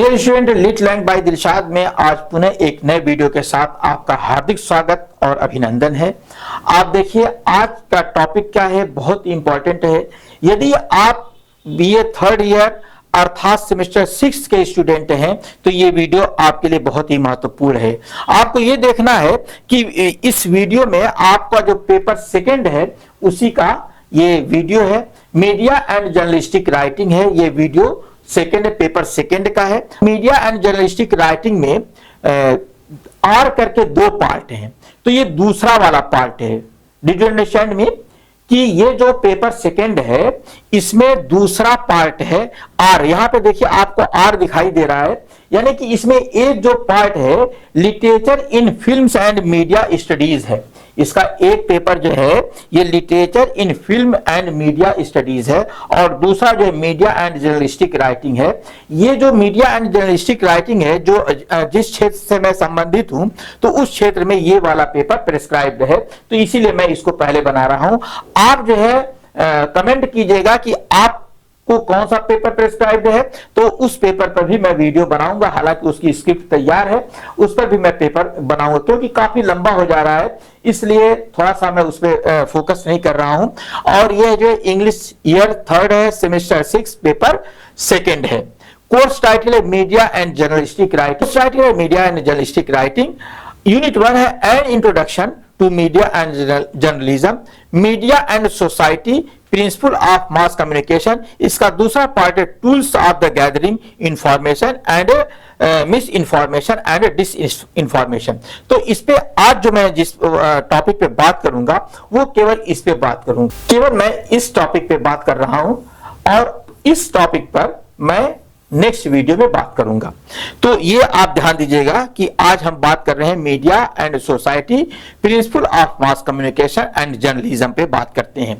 Dear student, lit land by Dilshad में आज पुनः एक नए वीडियो के साथ आपका हार्दिक स्वागत और अभिनंदन है। आप देखिए आज का टॉपिक क्या है, बहुत इंपॉर्टेंट है। यदि आप बीए थर्ड ईयर अर्थात सेमेस्टर 6 के स्टूडेंट हैं तो ये वीडियो आपके लिए बहुत ही महत्वपूर्ण है। आपको ये देखना है कि इस वीडियो में आपका जो पेपर सेकंड है उसी का ये वीडियो है। मीडिया एंड जर्नलिस्टिक राइटिंग है ये वीडियो, सेकेंड पेपर सेकेंड का है। मीडिया एंड जर्नलिस्टिक राइटिंग में आर करके दो पार्ट हैं, तो ये दूसरा वाला पार्ट है। डिड यू अंडरस्टैंड मी कि ये जो पेपर सेकेंड है इसमें दूसरा पार्ट है आर। यहां पे देखिए आपको आर दिखाई दे रहा है, यानी कि इसमें एक जो पार्ट है literature in films and media studies है। इसका एक पेपर जो है ये literature in film and media studies है और दूसरा जो है मीडिया एंड जर्नलिस्टिक राइटिंग है। ये जो मीडिया एंड जर्नलिस्टिक राइटिंग है जो जिस क्षेत्र से मैं संबंधित हूं तो उस क्षेत्र में ये वाला पेपर प्रिस्क्राइब्ड है, तो इसीलिए मैं इसको पहले बना रहा हूं। आप जो है कमेंट कीजिएगा कि आप को कौन सा पेपर प्रिस्क्राइब्ड है, तो उस पेपर पर भी मैं वीडियो बनाऊंगा। हालांकि उसकी स्क्रिप्ट तैयार है, उस पर भी मैं पेपर बनाऊंगा, क्योंकि काफी लंबा हो जा रहा है इसलिए थोड़ा सा मैं उस पर फोकस नहीं कर रहा हूं। और यह जो इंग्लिश ईयर थर्ड है, सेमेस्टर 6 पेपर सेकेंड है। कोर्स टाइटल है media and journalistic writing. Course title है media and journalistic writing. Unit 1 है an introduction to media and journalism, media and society, principle of mass communication. इसका दूसरा part है tools of the gathering information and misinformation and disinformation. तो इस पे आज जो मैं जिस टॉपिक पे बात करूंगा वो केवल इस पे बात करूंगा, केवल मैं इस टॉपिक पे बात कर रहा हूं और इस टॉपिक पर मैं नेक्स्ट वीडियो में बात करूंगा। तो ये आप ध्यान दीजिएगा कि आज हम बात कर रहे हैं media and society, principle of mass communication and journalism पे बात करते हैं।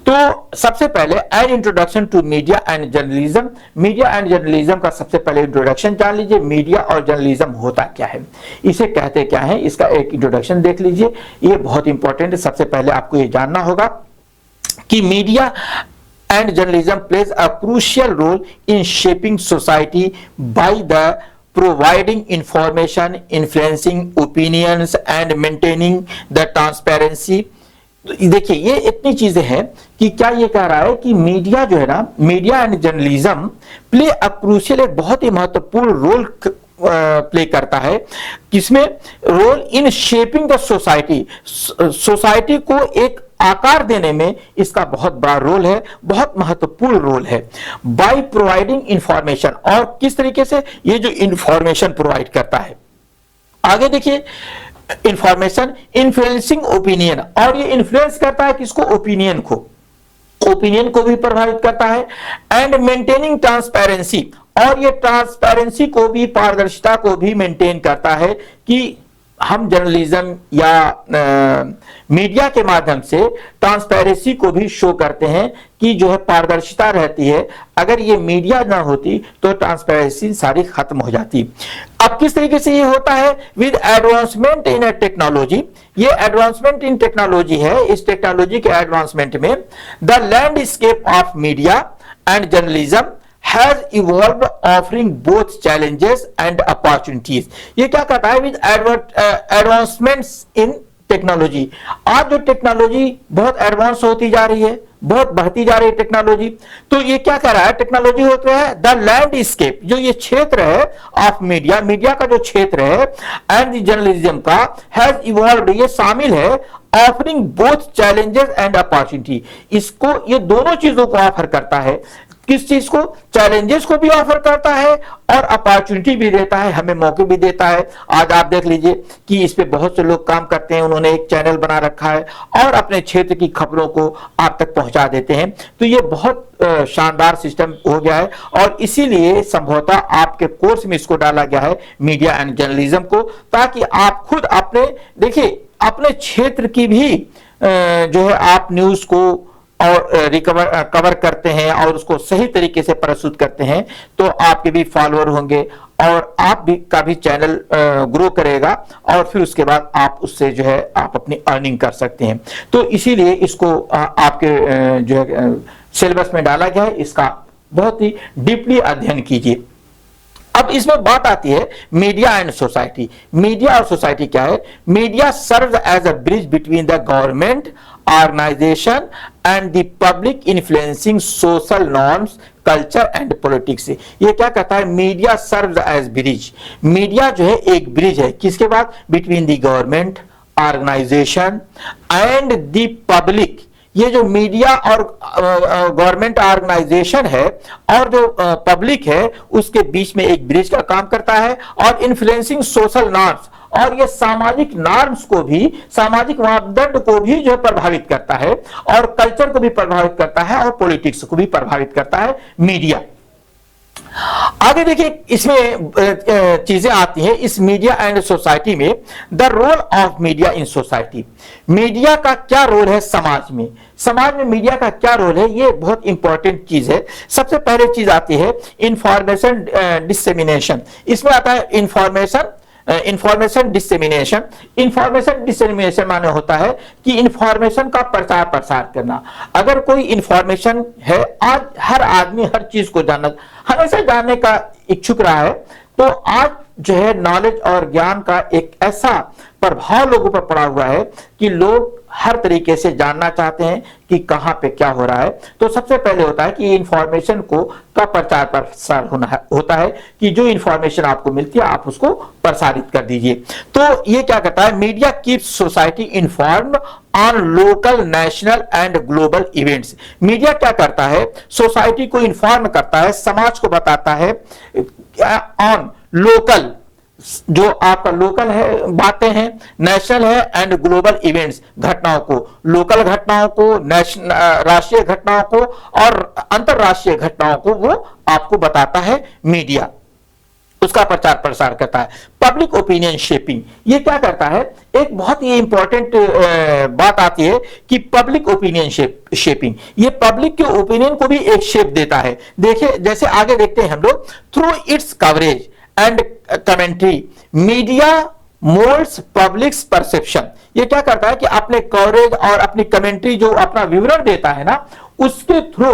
तो सबसे पहले an introduction to media and journalism. Media and journalism का सबसे पहले इंट्रोडक्शन जान लीजिए। मीडिया और जर्नलिज्म होता क्या है, इसे कहते क्या है, इसका एक इंट्रोडक्शन देख लीजिए। ये बहुत इंपॉर्टेंट है। सबसे पहले आपको ये जानना होगा कि media and journalism plays a crucial role in shaping society by the providing information, influencing opinions and maintaining the transparency। देखिए ये इतनी चीजें हैं कि क्या ये कह रहा है कि मीडिया जो है ना, media and journalism play a crucial, एक बहुत ही महत्वपूर्ण रोल प्ले करता है। किसमें? Role in shaping the society. Society को एक आकार देने में इसका बहुत बड़ा रोल है, बहुत महत्वपूर्ण रोल है। बाय प्रोवाइडिंग इंफॉर्मेशन, और किस तरीके से ये जो इंफॉर्मेशन प्रोवाइड करता है। आगे देखिए, इंफॉर्मेशन इन्फ्लुएंसिंग ओपिनियन, और ये इन्फ्लुएंस करता है किसको? ओपिनियन को, ओपिनियन को भी प्रभावित करता है। एंड मेंटेनिंग ट्रांसपेरेंसी, और ये ट्रांसपेरेंसी को भी, पारदर्शिता को भी मेंटेन करता है कि हम जर्नलिज्म या मीडिया के माध्यम से ट्रांसपेरेंसी को भी शो करते हैं कि जो है पारदर्शिता रहती है। अगर ये मीडिया ना होती तो ट्रांसपेरेंसी सारी खत्म हो जाती। अब किस तरीके से ये होता है? With advancement in technology. ये एडवांसमेंट इन टेक्नोलॉजी है। इस टेक्नोलॉजी के एडवांसमेंट में the landscape of media and journalism has evolved offering both challenges and opportunities। ये क्या कहता है? With advancements in technology. आज जो टेक्नोलॉजी बहुत एडवांस होती जा रही है, बहुत बढ़ती जा रही है टेक्नोलॉजी, तो ये क्या कर रहा है? टेक्नोलॉजी होता है द लैंडस्केप, जो ये क्षेत्र है ऑफ मीडिया, मीडिया का जो क्षेत्र है एंड जर्नलिज्म का, हैज इवॉल्व्ड, ये शामिल है offering both challenges and opportunity. इसको, ये दोनों चीजों को ऑफर करता है। किस चीज को? चैलेंजेस को भी ऑफर करता है और अपॉर्चुनिटी भी देता है, हमें मौके भी देता है। आज आप देख लीजिए कि इस पे बहुत से लोग काम करते हैं, उन्होंने एक चैनल बना रखा है और अपने क्षेत्र की खबरों को आप तक पहुंचा देते हैं। तो ये बहुत शानदार सिस्टम हो गया है और इसीलिए संभवतः आपके कोर्स में इसको डाला गया है, मीडिया एंड जर्नलिज्म को, ताकि आप खुद अपने, देखिए अपने क्षेत्र की भी जो है आप न्यूज को और कवर करते हैं और उसको सही तरीके से प्रस्तुत करते हैं, तो आपके भी फॉलोअर होंगे और आप भी का भी चैनल ग्रो करेगा और फिर उसके बाद आप उससे जो है आप अपनी अर्निंग कर सकते हैं। तो इसीलिए इसको आपके जो है सिलेबस में डाला गया है। इसका बहुत ही डीपली अध्ययन कीजिए। अब इसमें बात आती है मीडिया एंड सोसाइटी। मीडिया और सोसाइटी क्या है? Media serve as a bridge between the government organisation and the public influencing social norms culture and politics. ये क्या कहता है? Media serve as bridge. Media जो है एक ब्रिज है, किसके बाद? Between the government organisation and the public. ये जो मीडिया और गवर्नमेंट ऑर्गेनाइजेशन है और जो पब्लिक है उसके बीच में एक ब्रिज का काम करता है, और इन्फ्लुएंसिंग सोशल नॉर्म्स, और ये सामाजिक नॉर्म्स को भी, सामाजिक मापदंड को भी जो प्रभावित करता है, और कल्चर को भी प्रभावित करता है, और पॉलिटिक्स को भी प्रभावित करता है मीडिया। आगे देखिए इसमें चीजें आती हैं इस मीडिया एंड सोसाइटी में। The role of media in society. Media का क्या रोल है समाज में? समाज में मीडिया का क्या रोल है? ये बहुत इंपॉर्टेंट चीज है। सबसे पहले चीज आती है इंफॉर्मेशन डिसेमिनेशन। इसमें आता है इंफॉर्मेशन डिसेमिनेशन। इंफॉर्मेशन डिसेमिनेशन माने होता है कि इंफॉर्मेशन का प्रचार प्रसार करना। अगर कोई इंफॉर्मेशन है, आज हर आदमी हर चीज को हमेशा जानने का इच्छुक रहा है, तो आज जो है नॉलेज और ज्ञान का एक ऐसा प्रभाव लोगों पर पड़ा हुआ है कि लोग हर तरीके से जानना चाहते हैं कि कहां पे क्या हो रहा है। तो सबसे पहले होता है कि इंफॉर्मेशन को का प्रचार प्रसार होता है कि जो इंफॉर्मेशन आपको मिलती है आप उसको प्रसारित कर दीजिए। तो ये क्या करता है? Media keeps society informed on local, national and global events. Media क्या करता है? सोसाइटी को इन्फॉर्म करता है, समाज को बताता है ऑन लोकल, जो आपका लोकल है बातें हैं, नेशनल है एंड ग्लोबल इवेंट्स, घटनाओं को, लोकल घटनाओं को, राष्ट्रीय घटनाओं को और अंतरराष्ट्रीय घटनाओं को वो आपको बताता है मीडिया, उसका प्रचार प्रसार करता है। पब्लिक ओपिनियन शेपिंग, ये क्या करता है? एक बहुत ही इंपॉर्टेंट बात आती है कि पब्लिक ओपिनियन शेपिंग, ये पब्लिक के ओपिनियन को भी एक शेप देता है। देखिए जैसे आगे देखते हैं हम लोग, through it's coverage and commentary media moulds publics perception. ये क्या करता है कि अपने कवरेज और अपनी कमेंट्री जो अपना विवरण देता है ना, उसके थ्रू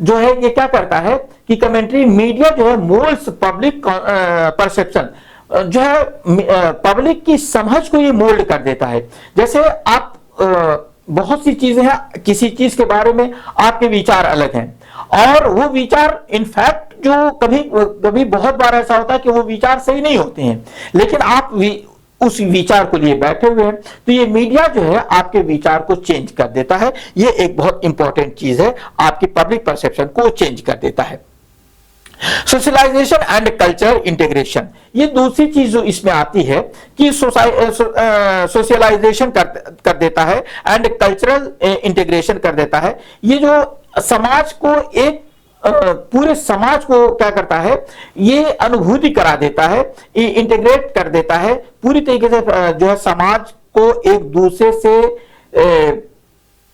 जो है ये क्या करता है कि कमेंट्री मीडिया जो है मोल्ड्स पब्लिक परसेप्शन, जो है पब्लिक की समझ को ये मोल्ड कर देता है। जैसे आप बहुत सी चीजें हैं, किसी चीज के बारे में आपके विचार अलग हैं, और वो विचार इनफैक्ट जो कभी बहुत बार ऐसा होता है कि वो विचार सही नहीं होते हैं, लेकिन आप उस विचार को लिए बैठे हुए हैं, तो ये मीडिया जो है आपके विचार को चेंज कर देता है। ये एक बहुत इंपॉर्टेंट चीज है, आपकी पब्लिक परसेप्शन को चेंज कर देता है। सोशलाइजेशन एंड कल्चर इंटीग्रेशन, ये दूसरी चीज जो इसमें आती है कि सोशलाइजेशन कर देता है एंड कल्चरल इंटीग्रेशन कर देता है। ये जो समाज को एक पूरे समाज को क्या करता है? ये अनुभूति करा देता है, इंटीग्रेट कर देता है, पूरी तरीके से जो है समाज को एक दूसरे से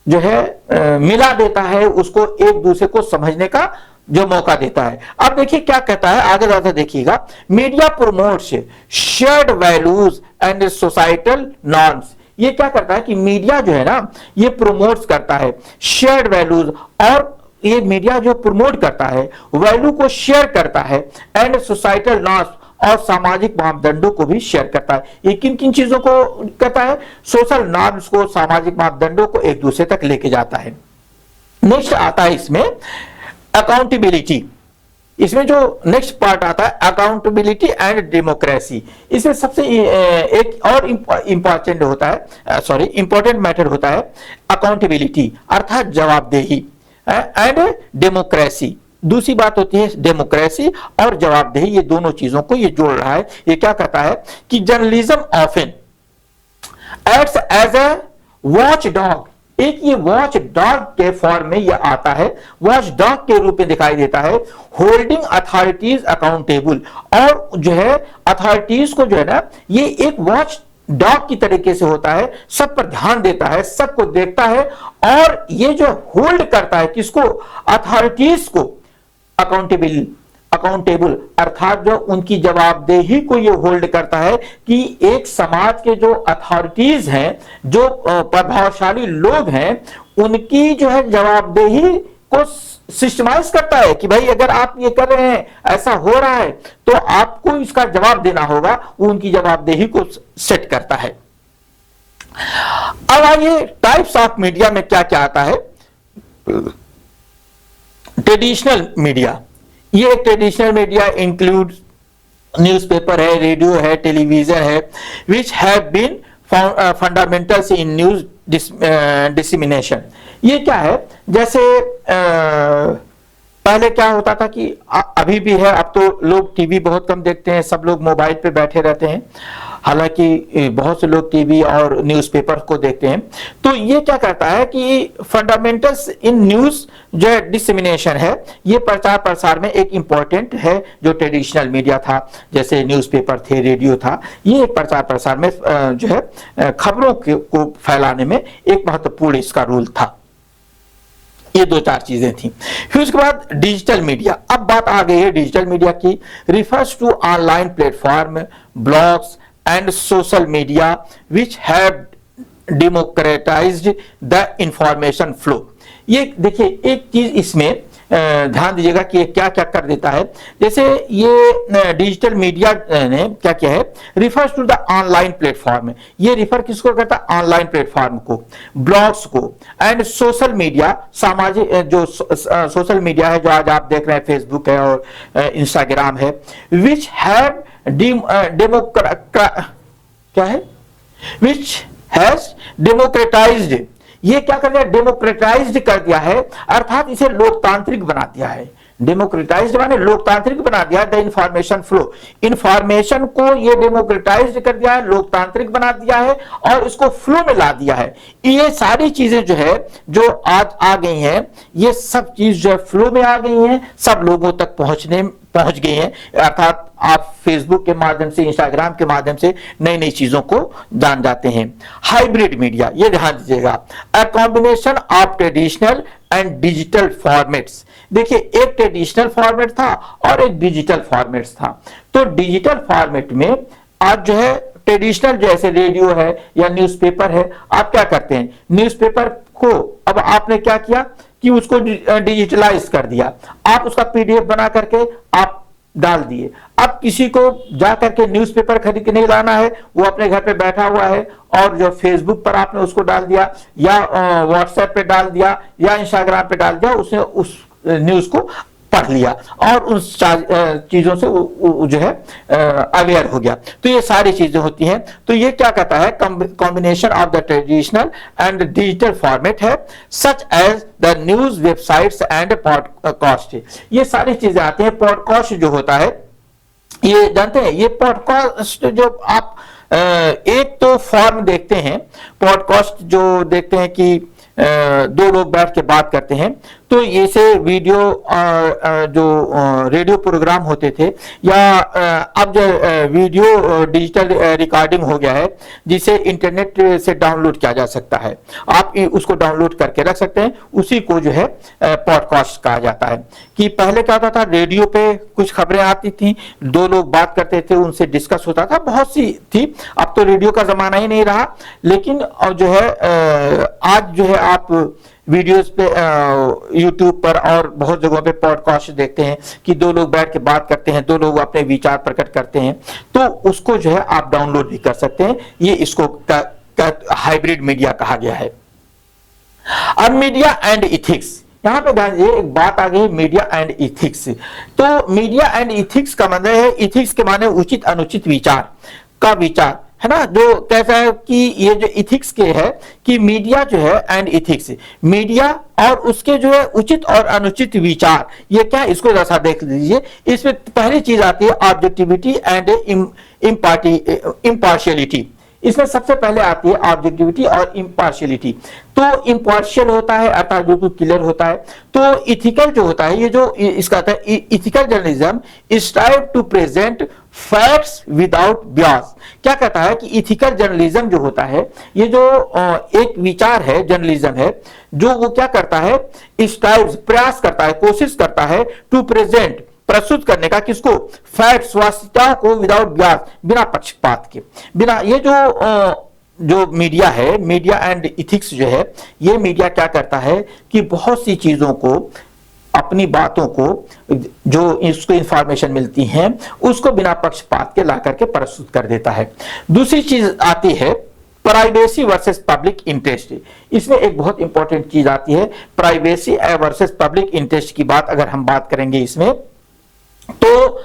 जो है मिला देता है, उसको एक दूसरे को समझने का जो मौका देता है। अब देखिए क्या कहता है, आगे ज्यादा देखिएगा। Media promotes shared values and societal norms. ये क्या करता है कि मीडिया जो है ना, ये प्रोमोट्स करता है शेयर्ड वैल्यूज, और ये मीडिया जो प्रमोट करता है वैल्यू को शेयर करता है, एंड सोसाइटल नॉर्म्स, और सामाजिक मापदंडों को भी शेयर करता है। ये किन किन चीजों को कहता है? सोशल नॉर्म्स को, सामाजिक मापदंडों को एक दूसरे तक लेके जाता है। नेक्स्ट आता है इसमें अकाउंटेबिलिटी। इसमें जो नेक्स्ट पार्ट आता है अकाउंटेबिलिटी एंड डेमोक्रेसी। इसमें सबसे एक और इंपॉर्टेंट होता है, इंपॉर्टेंट मैटर होता है अकाउंटेबिलिटी, अर्थात जवाबदेही, एंड डेमोक्रेसी। दूसरी बात होती है डेमोक्रेसी और जवाबदेही, ये दोनों चीजों को ये जोड़ रहा है। ये क्या कहता है कि journalism often acts as a watchdog. एक ये वॉच डॉग के फॉर्म में ये आता है, वॉच डॉग के रूप में दिखाई देता है, होल्डिंग अथॉरिटीज अकाउंटेबल। और जो है अथॉरिटीज को जो है ना, ये एक वॉच डॉग की तरीके से होता है, सब पर ध्यान देता है, सबको देखता है, और ये जो होल्ड करता है किसको? अथॉरिटीज को अकाउंटेबल, अर्थात जो उनकी जवाबदेही को ये होल्ड करता है कि एक समाज के जो अथॉरिटीज हैं, जो प्रभावशाली लोग हैं, उनकी जो है जवाबदेही को सिस्टमाइज करता है कि भाई अगर आप ये कर रहे हैं, ऐसा हो रहा है, तो आपको इसका जवाब देना होगा। वो उनकी जवाबदेही को सेट करता है। अब आइए टाइप्स ऑफ मीडिया में क्या क्या आता है। ट्रेडिशनल मीडिया, ये ट्रेडिशनल मीडिया इंक्लूड न्यूज़पेपर है, रेडियो है, टेलीविजन है, which have been fundamentals in news dissemination. ये क्या है, जैसे पहले क्या होता था कि अभी भी है, अब तो लोग टीवी बहुत कम देखते हैं, सब लोग मोबाइल पे बैठे रहते हैं, हालांकि बहुत से लोग टीवी और न्यूज़पेपर को देखते हैं। तो ये क्या करता है कि फंडामेंटल्स इन न्यूज जो डिसमिनेशन है, ये प्रचार प्रसार में एक इंपॉर्टेंट है। जो ट्रेडिशनल मीडिया था, जैसे न्यूज़पेपर थे, रेडियो था, ये एक प्रचार प्रसार में जो है खबरों को फैलाने में एक महत्वपूर्ण इसका रोल था। ये दो चार चीजें थी। फिर उसके बाद डिजिटल मीडिया, अब बात आ गई है डिजिटल मीडिया की। Refers to online platform, blogs and social media which have democratised the information flow. ये देखिए, एक चीज इसमें ध्यान दीजिएगा कि ये क्या क्या कर देता है। जैसे ये डिजिटल मीडिया ने क्या किया है, refers to the online platform. ये रिफर किसको करता है, ऑनलाइन प्लेटफॉर्म को, ब्लॉग्स को, एंड सोशल मीडिया, सामाजिक जो सोशल मीडिया है, जो आज आप देख रहे हैं, फेसबुक है और इंस्टाग्राम है, विच हैव क्या है, विच हैज डेमोक्रेटाइज्ड। ये क्या कर दिया, डेमोक्रेटाइज्ड कर दिया है, अर्थात इसे लोकतांत्रिक बना दिया है। डेमोक्रेटाइज्ड माने लोकतांत्रिक बना दिया द इंफॉर्मेशन फ्लो। इंफॉर्मेशन को ये डेमोक्रेटाइज्ड कर दिया है, लोकतांत्रिक बना दिया है और इसको फ्लो में ला दिया है। ये सारी चीजें जो है, जो आज आ गई हैं, ये सब चीज जो है फ्लो में आ गई हैं, सब लोगों तक पहुंच गई हैं। अर्थात आप फेसबुक के माध्यम से, इंस्टाग्राम के माध्यम से नई नई चीजों को जान जाते हैं। हाइब्रिड मीडिया, ये ध्यान दीजिएगा, a combination of traditional and digital formats. देखिए, एक ट्रेडिशनल फॉर्मेट था और एक डिजिटल फॉर्मेट था। तो डिजिटल फॉर्मेट में आज जो है ट्रेडिशनल, जैसे रेडियो है या न्यूज़पेपर है, आप क्या करते हैं, न्यूज़पेपर को अब आपने क्या किया कि उसको डिजिटलाइज कर दिया, आप उसका पीडीएफ बना करके आप डाल दिए। अब किसी को जा करके न्यूज़पेपर खरीद के नहीं लाना है, वो अपने घर पे बैठा हुआ है और जो फेसबुक पर आपने उसको डाल दिया या व्हाट्सएप पे डाल दिया या इंस्टाग्राम पे डाल दिया, उसने उस न्यूज को पढ़ लिया और उन चीजों से जो है अवेयर हो गया। तो ये सारी चीजें होती हैं। तो ये क्या कहता है, combination of the traditional and digital format है, such as the news, websites and podcast. ये सारी चीजें आती हैं। पॉडकास्ट जो होता है, ये जानते हैं, ये पॉडकास्ट जो आप एक तो फॉर्म देखते हैं, पॉडकास्ट जो देखते हैं कि दो लोग बैठ के बात करते हैं, तो ये से वीडियो जो रेडियो प्रोग्राम होते थे, या अब जो वीडियो डिजिटल रिकॉर्डिंग हो गया है, जिसे इंटरनेट से डाउनलोड किया जा सकता है, आप उसको डाउनलोड करके रख सकते हैं, उसी को जो है पॉडकास्ट कहा जाता है। कि पहले क्या होता था, रेडियो पे कुछ खबरें आती थी, दो लोग बात करते थे, उनसे डिस्कस होता था, बहुत सी थी। अब तो रेडियो का जमाना ही नहीं रहा, लेकिन जो है आज जो है आप वीडियोस पे यूट्यूब पर और बहुत जगहों पे पॉडकास्ट देखते हैं कि दो लोग बैठ के बात करते हैं, दो लोग अपने विचार प्रकट करते हैं, तो उसको जो है आप डाउनलोड भी कर सकते हैं। ये इसको हाइब्रिड मीडिया कहा गया है। अब मीडिया एंड इथिक्स, यहां पे ध्यान दीजिए, एक बात आ गई, मीडिया एंड इथिक्स। तो मीडिया एंड इथिक्स का मतलब है, इथिक्स के माने उचित अनुचित विचार का विचार है ना, जो कहता है कि ये जो इथिक्स के है कि मीडिया जो है एंड इथिक्स, मीडिया और उसके जो है उचित और अनुचित विचार, ये क्या, इसको जैसा देख लीजिए। इसमें पहली चीज आती है ऑब्जेक्टिविटी एंड इम्पार्शियलिटी। इसमें सबसे पहले आती है ऑब्जेक्टिविटी और इम्पार्शियलिटी। तो इम्पार्शियल होता है अर्थात बिल्कुल क्लियर होता है। तो इथिकल जो होता है, ये जो इसका आता है ethical journalism strive to present facts without bias. क्या कहता है कि इथिकल जर्नलिज्म जो होता है, ये जो एक विचार है, जर्नलिज्म है, जो वो क्या करता है, स्ट्राइव, प्रयास करता है, कोशिश करता है, टू प्रेजेंट, प्रस्तुत करने का, किसको, फैक्ट्स, वास्तविकताओं को, विदाउट बियास, बिना पक्षपात के, बिना। ये जो मीडिया है, मीडिया एंड इथिक्स जो है, ये मीडिया क्या करता है कि बहुत सी चीजों को अपनी बातों को, जो इसको इंफॉर्मेशन मिलती हैं, उसको बिना पक्षपात के ला करके प्रस्तुत कर देता है। दूसरी चीज आती है प्राइवेसी वर्सेस पब्लिक इंटरेस्ट। इसमें एक बहुत इंपॉर्टेंट चीज आती है प्राइवेसी वर्सेस पब्लिक इंटरेस्ट की बात अगर हम बात करेंगे इसमें, तो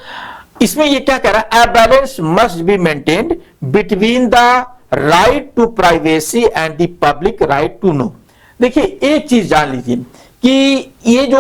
इसमें ये क्या कह रहा है, a balance must be maintained between the right to privacy and the public right to know. देखिए एक चीज जान लीजिए कि ये जो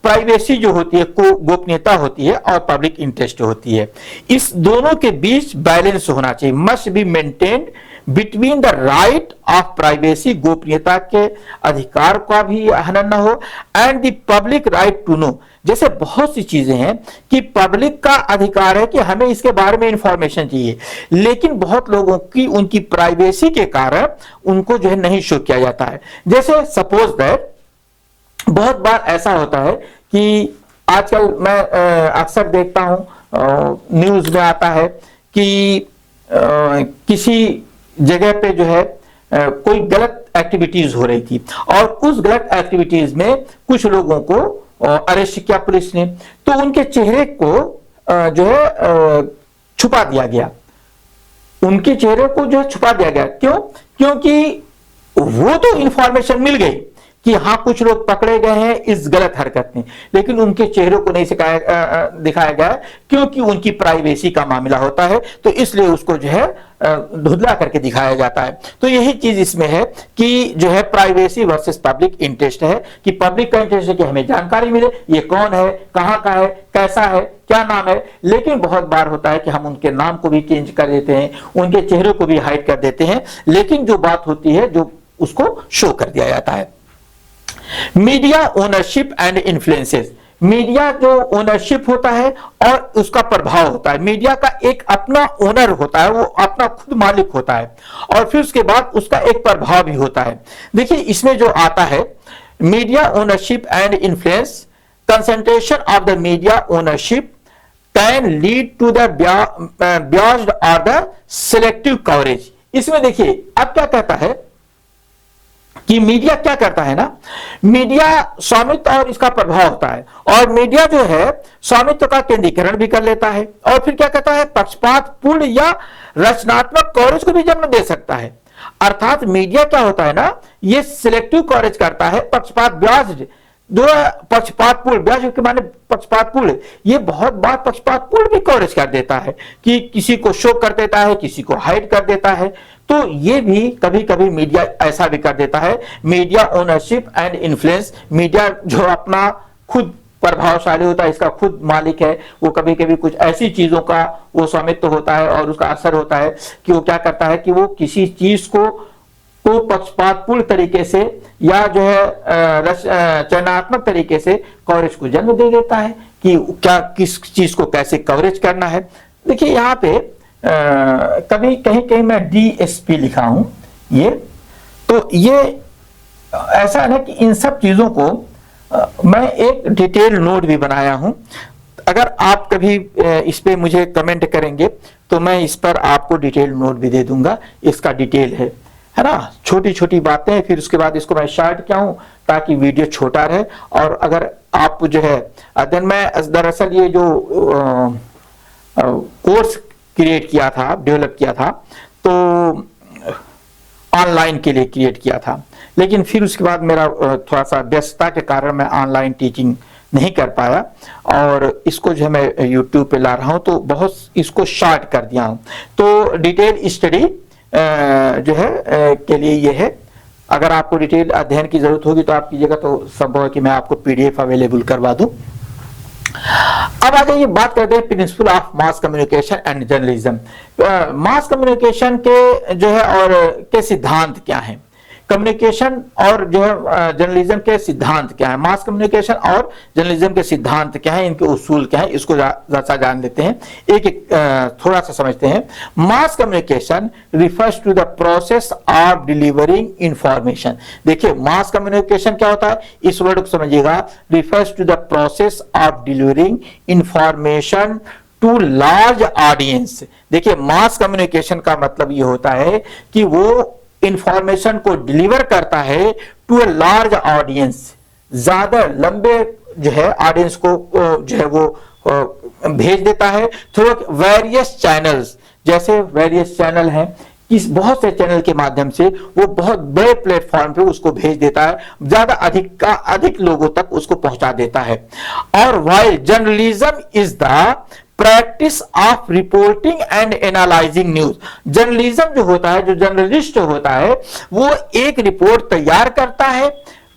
प्राइवेसी जो होती है, गोपनीयता होती है, और पब्लिक इंटरेस्ट होती है, इस दोनों के बीच बैलेंस होना चाहिए। Must be maintained between the right of privacy, गोपनीयता के अधिकार का भी हनन न हो, and the public right to know. जैसे बहुत सी चीजें हैं कि पब्लिक का अधिकार है कि हमें इसके बारे में इंफॉर्मेशन चाहिए, लेकिन बहुत लोगों की उनकी प्राइवेसी के कारण उनको जो है नहीं शो किया जाता है। जैसे सपोज दैट बहुत बार ऐसा होता है कि आजकल मैं अक्सर देखता हूं न्यूज में आता है कि किसी जगह पे जो है कोई गलत एक्टिविटीज हो रही थी, और उस गलत एक्टिविटीज में कुछ लोगों को अरेस्ट किया पुलिस ने, तो उनके चेहरे को जो है छुपा दिया गया, उनके चेहरे को जो है छुपा दिया गया। क्यों? क्योंकि वो तो इंफॉर्मेशन मिल गई कि हाँ कुछ लोग पकड़े गए हैं इस गलत हरकत में, लेकिन उनके चेहरों को नहीं दिखाया गया क्योंकि उनकी प्राइवेसी का मामला होता है, तो इसलिए उसको जो है धुंधला करके दिखाया जाता है। तो यही चीज इसमें है कि जो है प्राइवेसी वर्सेस पब्लिक इंटरेस्ट है, कि पब्लिक का इंटरेस्ट है कि हमें जानकारी मिले, ये कौन है, कहाँ का है, कैसा है, क्या नाम है। लेकिन बहुत बार होता है कि हम उनके नाम को भी चेंज कर देते हैं, उनके चेहरे को भी हाइड कर देते हैं, लेकिन जो बात होती है जो उसको शो कर दिया जाता है। Media ownership and influences. Media जो ओनरशिप होता है और उसका प्रभाव होता है, मीडिया का एक अपना ओनर होता है, वो अपना खुद मालिक होता है, और फिर उसके बाद उसका एक प्रभाव भी होता है। देखिए इसमें जो आता है media ownership and influence, concentration of the media ownership can lead to the biased और द सिलेक्टिव कवरेज। इसमें देखिए अब क्या कहता है कि मीडिया क्या करता है ना, मीडिया स्वामित्व और इसका प्रभाव होता है, और मीडिया जो है स्वामित्व का केंद्रीकरण भी कर लेता है, और फिर क्या कहता है पक्षपात पूर्ण या रचनात्मक कवरेज को भी जन्म दे सकता है। अर्थात मीडिया क्या होता है ना, ये सिलेक्टिव कवरेज करता है, पक्षपात ब्याज जो पक्षपातपूर्ण, ब्याज के माने पक्षपातपूर्ण, ये बहुत बार पक्षपातपूर्ण भी कवरेज कर देता है कि किसी को शो कर देता है, किसी को हाइड कर देता है। तो ये भी कभी कभी मीडिया ऐसा भी कर देता है। Media ownership and influence, media जो अपना खुद प्रभावशाली होता है, इसका खुद मालिक है, वो कभी कभी कुछ ऐसी चीजों का वो स्वामित्व होता है और उसका असर होता है कि वो क्या करता है कि वो किसी चीज को पक्षपातपूर्ण तरीके से या जो है चयनात्मक तरीके से कवरेज को जन्म दे देता है कि क्या किस चीज को कैसे कवरेज करना है। देखिए यहाँ पे कभी कहीं कहीं मैं DSP लिखा हूं, ये तो ये ऐसा है कि इन सब चीजों को मैं एक डिटेल नोट भी बनाया हूं। अगर आप कभी इस पे मुझे कमेंट करेंगे तो मैं इस पर आपको डिटेल नोट भी दे दूंगा, इसका डिटेल है ना, छोटी छोटी बातें। फिर उसके बाद इसको मैं शार्ट किया हूं ताकि वीडियो छोटा रहे। और अगर आप जो है देन मैं दरअसल ये जो कोर्स क्रिएट किया था, डेवलप किया था, तो ऑनलाइन के लिए क्रिएट किया था, लेकिन फिर उसके बाद मेरा थोड़ा सा व्यस्तता के कारण मैं ऑनलाइन टीचिंग नहीं कर पाया, और इसको जो है मैं यूट्यूब पे ला रहा हूं, तो बहुत इसको शार्ट कर दिया हूं। तो डिटेल स्टडी जो है के लिए ये है। अगर आपको डिटेल अध्ययन की जरूरत होगी तो आप कीजिएगा, तो संभव है कि मैं आपको PDF अवेलेबल करवा दूं। अब आ जाइए बात करते हैं principal of mass communication and journalism. Mass communication के जो है और के सिद्धांत क्या हैं, कम्युनिकेशन और जो है जर्नलिज्म के सिद्धांत क्या है, मास कम्युनिकेशन और जर्नलिज्म के सिद्धांत क्या है, इनके उसूल क्या है, इसको जरा जान लेते हैं, एक एक थोड़ा सा समझते हैं। Mass communication refers to the process of delivering information. देखिए मास कम्युनिकेशन क्या होता है, इस वर्ड को समझिएगा, refers to the process of delivering information to large audience. देखिए मास कम्युनिकेशन का मतलब ये होता है कि वो इंफॉर्मेशन को डिलीवर करता है टू ए लार्ज ऑडियंस, ज्यादा लंबे जो है ऑडियंस को जो है वो भेज देता है थ्रू वेरियस चैनल्स, जैसे वेरियस चैनल हैं, इस बहुत से चैनल के माध्यम से वो बहुत बड़े प्लेटफॉर्म पे उसको भेज देता है, ज्यादा अधिक लोगों तक उसको पहुंचा देता है। और while journalism is the practice of reporting and analysing news, journalism जो होता है, जो जर्नलिस्ट होता है, वो एक रिपोर्ट तैयार करता है।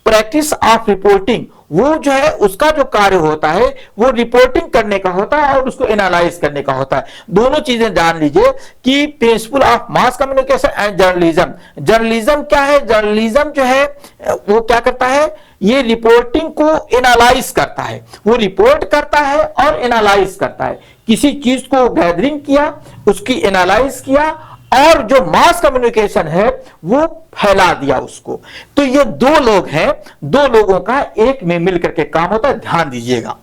प्रैक्टिस ऑफ रिपोर्टिंग, वो जो है उसका जो कार्य होता है वो रिपोर्टिंग करने का होता है और उसको एनालाइज करने का होता है। दोनों चीजें जान लीजिए कि principal of mass communication and journalism, journalism क्या है, जर्नलिज्म जो है वो क्या करता है, ये रिपोर्टिंग को एनालाइज करता है, वो रिपोर्ट करता है और एनालाइज करता है। किसी चीज को गैदरिंग किया, उसकी एनालाइज किया, और जो मास कम्युनिकेशन है वो फैला दिया उसको। तो ये दो लोग हैं, दो लोगों का एक में मिलकर के काम होता है, ध्यान दीजिएगा।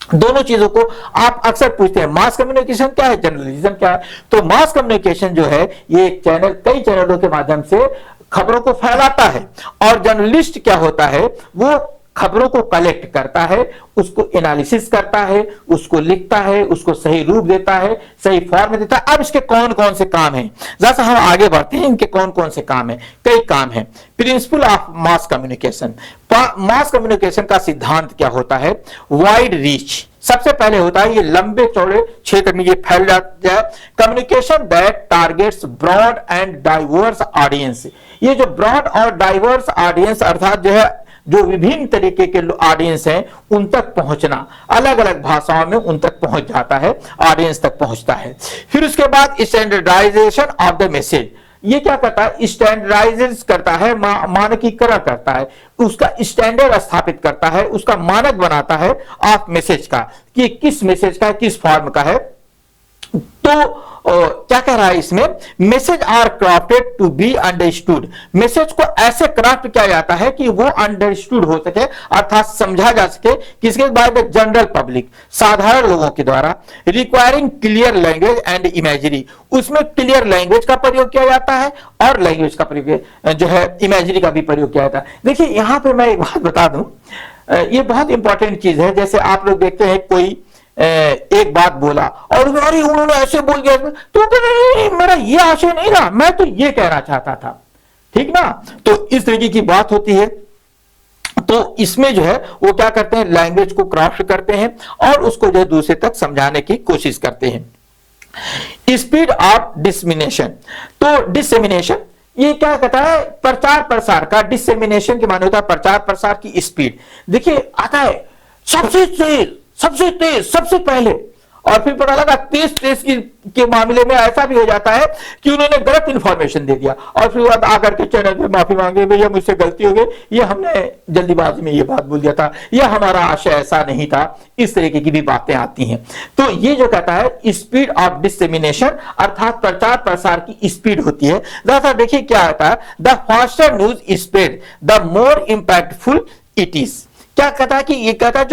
दोनों चीजों को आप अक्सर पूछते हैं, मास कम्युनिकेशन क्या है, जर्नलिज्म क्या है। तो मास कम्युनिकेशन जो है ये एक चैनल, कई चैनलों के माध्यम से खबरों को फैलाता है, और जर्नलिस्ट क्या होता है, वो खबरों को कलेक्ट करता है, उसको एनालिसिस करता है, उसको लिखता है, उसको सही रूप देता है, सही फॉर्म में देता है। अब इसके कौन कौन से काम हैं, जैसा हम आगे बढ़ते हैं, इनके कौन कौन से काम हैं, कई काम हैं। Principal of mass communication, mass communication का सिद्धांत क्या होता है, वाइड रीच। सबसे पहले होता है ये लंबे चौड़े क्षेत्र में ये फैल जाता है। Communication that targets broad and diverse audience, ये जो ब्रॉड और डाइवर्स ऑडियंस अर्थात जो है जो विभिन्न तरीके के ऑडियंस हैं उन तक पहुंचना, अलग अलग भाषाओं में उन तक पहुंच जाता है, ऑडियंस तक पहुंचता है। फिर उसके बाद स्टैंडर्डाइजेशन ऑफ द मैसेज, ये क्या करता है, स्टैंडर्डाइज करता है, मानकीकरण करता है, उसका स्टैंडर्ड स्थापित करता है, उसका मानक बनाता है ऑफ मैसेज का, कि किस मैसेज का, किस फॉर्म का है। तो क्या कह रहा है इसमें, message are crafted to be understood, message को ऐसे क्राफ्ट किया जाता है कि वो अंडरस्टूड हो सके, अर्थात समझा जा सके, किसके बाय द जनरल पब्लिक, साधारण लोगों के द्वारा। Requiring clear language and imagery, उसमें क्लियर लैंग्वेज का प्रयोग किया जाता है और लैंग्वेज का प्रयोग जो है इमेजरी का भी प्रयोग किया जाता है। देखिए यहां पर मैं एक बात बता दूं, ये बहुत इंपॉर्टेंट चीज है। जैसे आप लोग देखते हैं कोई एक बात बोला और उन्होंने ऐसे बोल दिया, तो मेरा ये आशय नहीं रहा, मैं तो ये कहना चाहता था, ठीक ना। तो इस तरीके की बात होती है। तो इसमें जो है वो क्या करते हैं, लैंग्वेज को क्राफ्ट करते हैं और उसको जो है दूसरे तक समझाने की कोशिश करते हैं। स्पीड ऑफ डिसमिनेशन, तो डिसमिनेशन ये क्या कहता है, प्रचार प्रसार का, डिसमिनेशन के माने होता है प्रचार प्रसार की स्पीड। देखिए आता है सबसे तेज, सबसे तेज, सबसे पहले, और फिर पता लगा तेज के मामले में ऐसा भी हो जाता है कि उन्होंने गलत इंफॉर्मेशन दे दिया और फिर बाद आकर के चैनल पे माफी मांगे, भैया मुझसे गलती हो गई, ये हमने जल्दीबाजी में ये बात बोल दिया था, ये हमारा आशय ऐसा नहीं था। इस तरीके की भी बातें आती हैं। तो ये जो कहता है स्पीड ऑफ डिसमिनेशन, अर्थात प्रचार प्रसार की स्पीड होती है। जैसा देखिए क्या आता है, the faster news spread the more impactful it is. क्या कहता है कि ये कहता है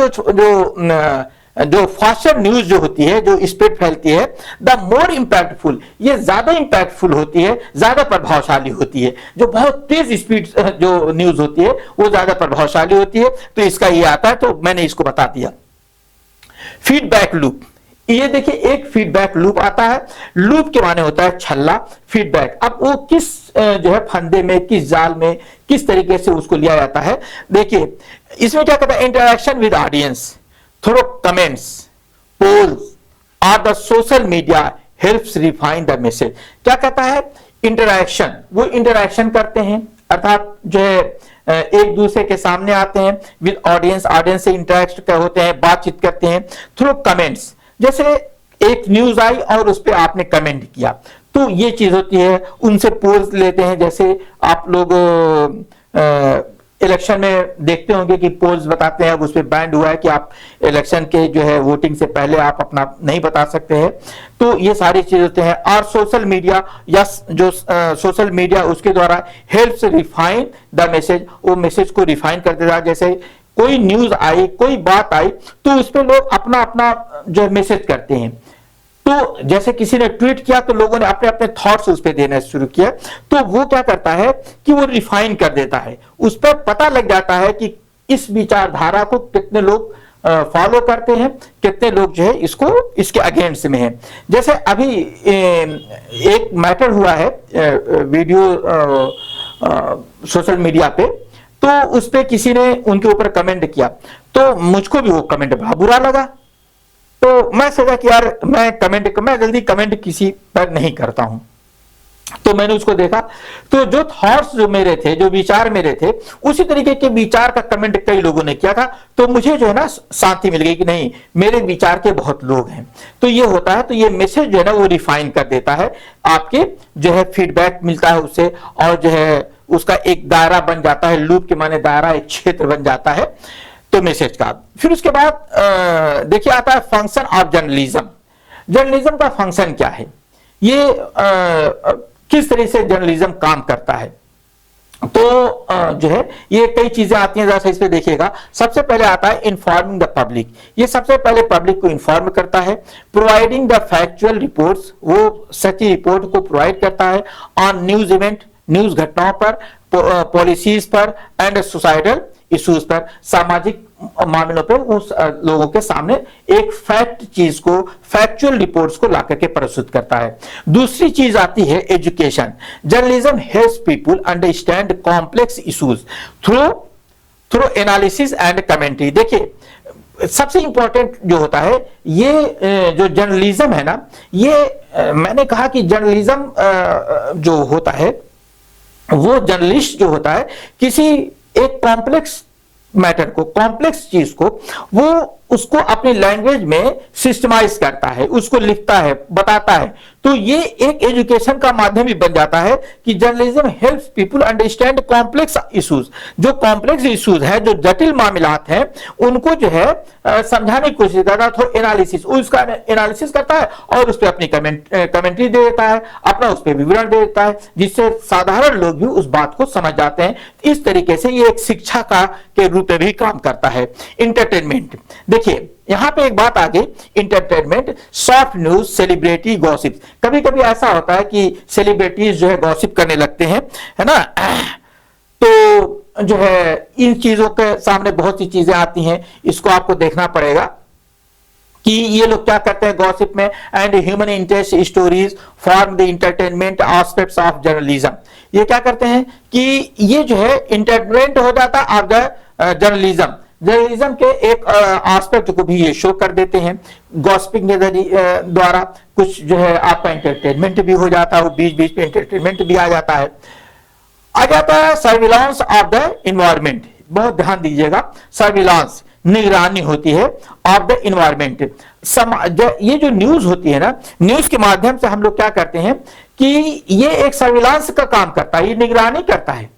जो फास्टर न्यूज जो होती है, जो स्पीड फैलती है, द मोर इंपैक्टफुल, ये ज्यादा इंपैक्टफुल होती है, ज्यादा प्रभावशाली होती है। जो बहुत तेज स्पीड जो न्यूज होती है वो ज्यादा प्रभावशाली होती है। तो इसका ये आता है, तो मैंने इसको बता दिया। फीडबैक लूप, ये देखिए एक फीडबैक लूप आता है। लूप के माने होता है छल्ला, फीडबैक। अब वो किस जो है फंदे में, किस जाल में, किस तरीके से उसको लिया जाता है। देखिए इसमें क्या कहता है, interaction with audience through comments, polls और the social media helps refine the message. क्या कहता है, इंटरेक्शन, वो इंटरेक्शन करते हैं, अर्थात जो है एक दूसरे के सामने आते हैं विद ऑडियंस, ऑडियंस से इंटरेक्ट होते हैं, बातचीत करते हैं थ्रू कमेंट्स। जैसे एक न्यूज आई और उस पर आपने कमेंट किया, तो ये चीज होती है। उनसे पोल्स लेते हैं, जैसे आप लोग इलेक्शन में देखते होंगे कि पोल्स बताते हैं, अब उस पर बैंड हुआ है कि आप इलेक्शन के जो है वोटिंग से पहले आप अपना नहीं बता सकते हैं। तो ये सारी चीजें होते हैं। और सोशल मीडिया, या जो सोशल मीडिया उसके द्वारा हेल्प्स रिफाइन द मैसेज, वो मैसेज को रिफाइन कर देता है। जैसे कोई न्यूज आई, कोई बात आई, तो उस पर लोग अपना अपना जो मैसेज करते हैं। तो जैसे किसी ने ट्वीट किया तो लोगों ने अपने अपने थॉट्स उस पर देना शुरू किया, तो वो क्या करता है कि वो रिफाइन कर देता है। उस पर पता लग जाता है कि इस विचारधारा को कितने लोग फॉलो करते हैं, कितने लोग जो है इसको इसके अगेंस्ट में हैं। जैसे अभी एक मैटर हुआ है वीडियो सोशल मीडिया पे, तो उस पे किसी ने उनके ऊपर कमेंट किया, तो मुझको भी वो कमेंट बड़ा बुरा लगा। तो मैं सोचा कि यार मैं जल्दी कमेंट किसी पर नहीं करता हूं। तो मैंने उसको देखा, तो जो थॉट्स जो मेरे थे, जो विचार मेरे थे, उसी तरीके के विचार का कमेंट कई लोगों ने किया था। तो मुझे जो है ना शांति मिल गई कि नहीं, मेरे विचार के बहुत लोग हैं। तो ये होता है, तो ये मैसेज जो है ना वो रिफाइन कर देता है, आपके जो है फीडबैक मिलता है उससे, और जो है उसका एक दायरा बन जाता है, लूप के माने दायरा, एक क्षेत्र बन जाता है तो मैसेज का। फिर उसके बाद देखिए आता है फंक्शन ऑफ जर्नलिज्म। जर्नलिज्म का फंक्शन क्या है, ये किस तरह से जर्नलिज्म काम करता है। तो जो है ये कई चीजें आती हैं, जरा इस पे देखिएगा। सबसे पहले आता है इन्फॉर्मिंग द पब्लिक। ये सबसे पहले पब्लिक को इन्फॉर्म करता है। प्रोवाइडिंग द फैक्चुअल रिपोर्ट्स, वो सच्ची रिपोर्ट को प्रोवाइड करता है ऑन न्यूज इवेंट, न्यूज घटनाओं पर, पॉलिसीज पर एंड सोसाइटल इश्यूज पर, सामाजिक मामलों पर उस लोगों के सामने एक फैक्ट चीज को, फैक्चुअल रिपोर्ट्स को लाकर के प्रस्तुत करता है। दूसरी चीज आती है education. Journalism helps people understand complex issues through analysis and commentary. देखिए सबसे इंपॉर्टेंट जो होता है, ये जो जर्नलिज्म है ना, ये मैंने कहा कि जर्नलिज्म जो होता है, वो जर्नलिस्ट जो होता है किसी एक कॉम्प्लेक्स मैटर को, कॉम्प्लेक्स चीज को, वो उसको अपनी लैंग्वेज में सिस्टमाइज करता है, उसको लिखता है, बताता है। तो ये एक एजुकेशन का माध्यम भी बन जाता है कि journalism helps people understand complex issues. जो कॉम्प्लेक्स इश्यूज है, जो जटिल मामलात हैं, उनको जो है समझाने की कोशिश करता है, तो एनालिसिस, उसका एनालिसिस करता है और उस पर अपनी कमेंट्री दे देता है, अपना उस पर विवरण दे देता है, जिससे साधारण लोग भी उस बात को समझ जाते हैं। इस तरीके से ये एक शिक्षा का के रूप में भी काम करता है। इंटरटेनमेंट, देखिए यहां पे एक बात आ गई, entertainment, soft news, celebrity gossip. कभी कभी ऐसा होता है कि सेलिब्रिटीज जो है गॉसिप करने लगते हैं, है ना, तो जो है इन चीजों के सामने बहुत सी चीजें आती हैं, इसको आपको देखना पड़ेगा कि ये लोग क्या करते हैं गॉसिप में। And human interest stories form the entertainment aspects of journalism. ये क्या करते हैं कि ये जो है इंटरटेनमेंट हो जाता है ऑफ द जर्नलिज्म। जर्नलिज्म के एक एस्पेक्ट को भी ये शो कर देते हैं। गॉसिपिंग के द्वारा कुछ जो है आपका एंटरटेनमेंट भी हो जाता है, वो बीच बीच में एंटरटेनमेंट भी आ जाता है। आ जाता है सर्विलांस ऑफ द इन्वायरमेंट। बहुत ध्यान दीजिएगा, सर्विलांस, निगरानी होती है ऑफ द इन्वायरमेंट। ये जो न्यूज होती है ना, न्यूज के माध्यम से हम लोग क्या करते हैं कि ये एक सर्विलांस का काम करता है, ये निगरानी करता है।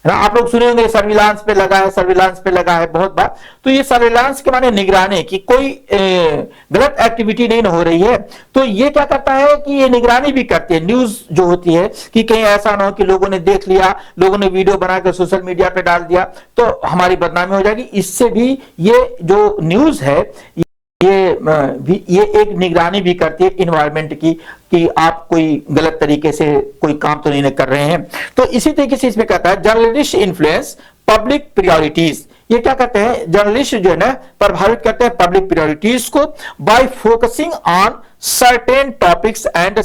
आप लोग सुने होंगे सर्विलांस पे लगा है, सर्विलांस पे लगा है बहुत बार। तो ये सर्विलांस के माने निगरानी की, कोई गलत एक्टिविटी नहीं हो रही है। तो ये क्या करता है कि ये निगरानी भी करती है। न्यूज जो होती है कि कहीं ऐसा ना हो कि लोगों ने देख लिया, लोगों ने वीडियो बनाकर सोशल मीडिया पे डाल दिया तो हमारी बदनामी हो जाएगी। इससे भी ये जो न्यूज है ये एक निगरानी भी करती है इन्वायरमेंट की, कि आप कोई गलत तरीके से कोई काम तो नहीं कर रहे हैं। तो इसी तरीके से इसमें कहता है जर्नलिस्ट इन्फ्लुएंस पब्लिक प्रायोरिटीज। ये क्या करते हैं, जर्नलिस्ट जो है ना प्रभावित करते हैं पब्लिक प्रायोरिटीज को by focusing on certain topics and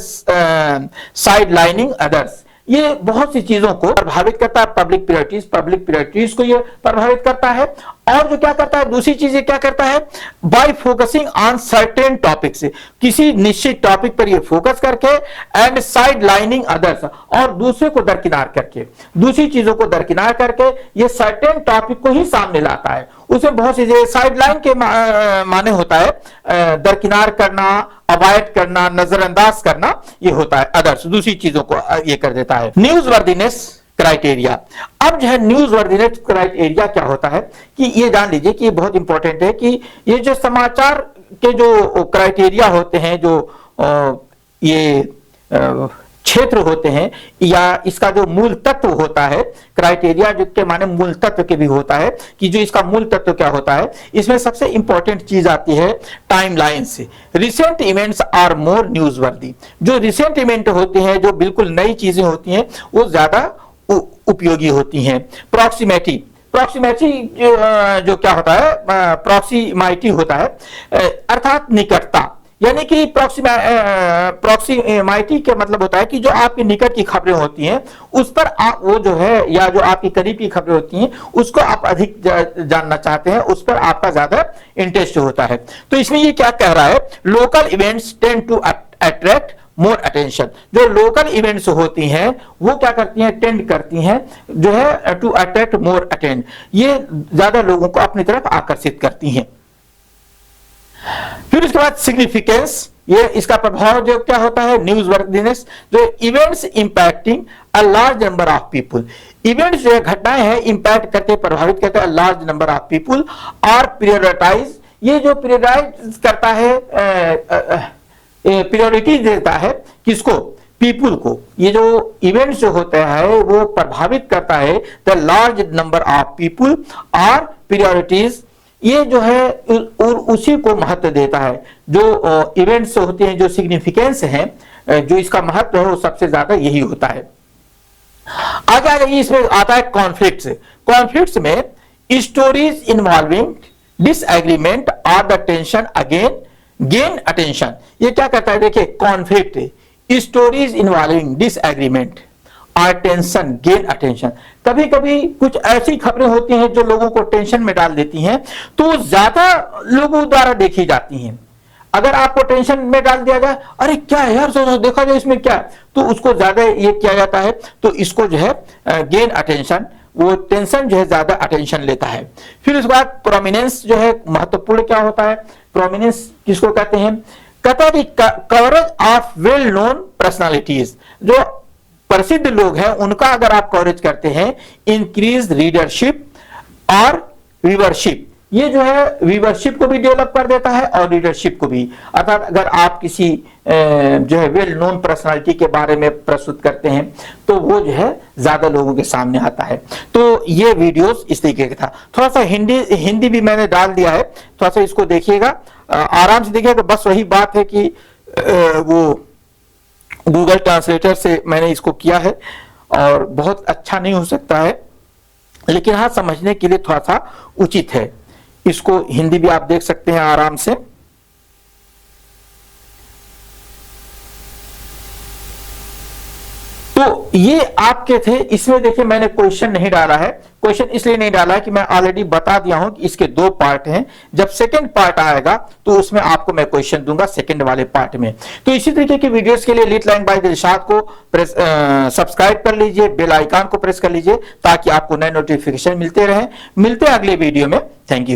sidelining others. ये बहुत सी चीजों को प्रभावित करता है, पब्लिक प्रायोरिटीज को ये प्रभावित करता है। और जो क्या करता है, दूसरी चीज क्या करता है, bye focusing on certain topics, किसी निश्चित टॉपिक पर ये फोकस करके, एंड साइड लाइनिंग अदर्स, और दूसरे को दरकिनार करके, दूसरी चीजों को दरकिनार करके ये सर्टेन टॉपिक को ही सामने लाता है। उसे बहुत सी साइड लाइन के माने होता है दरकिनार करना, अवॉइड करना, नजरअंदाज करना, ये होता है अदर्स, दूसरी चीजों को ये कर देता है। News worthiness criteria. अब जो है न्यूज वर्दीनेस क्राइटेरिया क्या होता है कि ये जान लीजिए कि ये बहुत इंपॉर्टेंट है कि ये जो समाचार के जो क्राइटेरिया होते हैं, जो ये क्षेत्र होते हैं, या इसका जो मूल तत्व होता है, क्राइटेरिया जो के माने मूल तत्व के भी होता है कि जो इसका मूल तत्व क्या होता है, इसमें सबसे इंपॉर्टेंट चीज आती है टाइमलाइन से। Recent events are more newsworthy. जो रिसेंट इवेंट होते हैं, जो बिल्कुल नई चीजें होती हैं, वो ज्यादा उपयोगी होती हैं। प्रॉक्सिमिटी, प्रॉक्सिमिटी जो क्या होता है, प्रॉक्सिमिटी होता है, अर्थात निकटता। यानी कि प्रॉक्सिमिटी का मतलब होता है कि जो आपके निकट की खबरें होती हैं उस पर आप वो जो है, या जो आपकी करीब की खबरें होती हैं उसको आप अधिक जानना चाहते हैं, उस पर आपका ज्यादा इंटरेस्ट होता है। तो इसमें ये क्या कह रहा है, local events tend to attract more attention. जो लोकल इवेंट्स होती हैं वो क्या करती हैं, टेंड करती हैं जो है टू अट्रैक्ट मोर अटेंड, ये ज्यादा लोगों को अपनी तरफ आकर्षित करती हैं। फिर उसके बाद सिग्निफिकेंस, ये इसका प्रभाव जो क्या होता है, न्यूज वर्दीनेस, जो events impacting a large number of people. Events जो है, घटनाएं हैं, इंपैक्ट करते, प्रभावित करते हैं लार्ज नंबर ऑफ पीपुल और प्रायोरिटाइज, ये जो प्रायोरिटाइज करता है, प्रायोरिटी देता है किसको, पीपुल को। ये जो इवेंट्स जो होते हैं वो प्रभावित करता है the large number of people और प्रायोरिटीज, ये जो है और उसी को महत्व देता है। जो इवेंट्स होते हैं, जो सिग्निफिकेंस है, जो इसका महत्व है वो सबसे ज्यादा यही होता है। आगे आ जाइए, इसमें आता है कॉन्फ्लिक्ट्स। कॉन्फ्लिक्ट्स में स्टोरीज इन्वॉल्विंग डिसएग्रीमेंट और the tension again gain attention. ये क्या करता है, देखिए, कॉन्फ्लिक्ट, स्टोरीज इन्वॉल्विंग डिसएग्रीमेंट और टेंशन गेन अटेंशन। कभी कभी कुछ ऐसी खबरें होती हैं जो लोगों को टेंशन में डाल देती हैं, तो ज्यादा लोगों द्वारा देखी जाती हैं। अगर आपको टेंशन में डाल दिया जाए, अरे क्या है यार, देखा जाए इसमें क्या, तो उसको ज्यादा ये किया जाता है। तो इसको जो है गेन अटेंशन, वो टेंशन जो है ज्यादा अटेंशन लेता है। फिर उसके बाद प्रोमिनेंस जो है, महत्वपूर्ण क्या होता है, प्रोमिनेंस किसको कहते हैं, coverage of well known personalities. जो प्रसिद्ध लोग हैं उनका अगर आप कवरेज करते हैं, इंक्रीज रीडरशिप और व्यूअरशिप, ये जो है व्यूअरशिप को भी डेवलप कर देता है और रीडरशिप को भी। अर्थात अगर आप किसी जो है वेल नोन पर्सनालिटी के बारे में प्रस्तुत करते हैं तो वो जो है ज्यादा लोगों के सामने आता है। तो ये वीडियोस इस तरीके का था। थोड़ा सा हिंदी भी मैंने डाल दिया है, थोड़ा सा इसको देखिएगा, आराम से देखिएगा। बस वही बात है कि वो गूगल ट्रांसलेटर से मैंने इसको किया है और बहुत अच्छा नहीं हो सकता है, लेकिन हाँ समझने के लिए थोड़ा सा उचित है। इसको हिंदी भी आप देख सकते हैं आराम से। तो ये आपके थे, इसमें देखिए मैंने क्वेश्चन नहीं डाला है। क्वेश्चन इसलिए नहीं डाला है कि मैं ऑलरेडी बता दिया हूं कि इसके 2 पार्ट हैं। जब सेकंड पार्ट आएगा तो उसमें आपको मैं क्वेश्चन दूंगा सेकंड वाले पार्ट में। तो इसी तरीके की वीडियोस के लिए लीड लाइन बाय दिलशाद को सब्सक्राइब कर लीजिए, बेल आइकन को प्रेस कर लीजिए ताकि आपको नए नोटिफिकेशन मिलते रहे। मिलते हैं अगले वीडियो में। Thank you.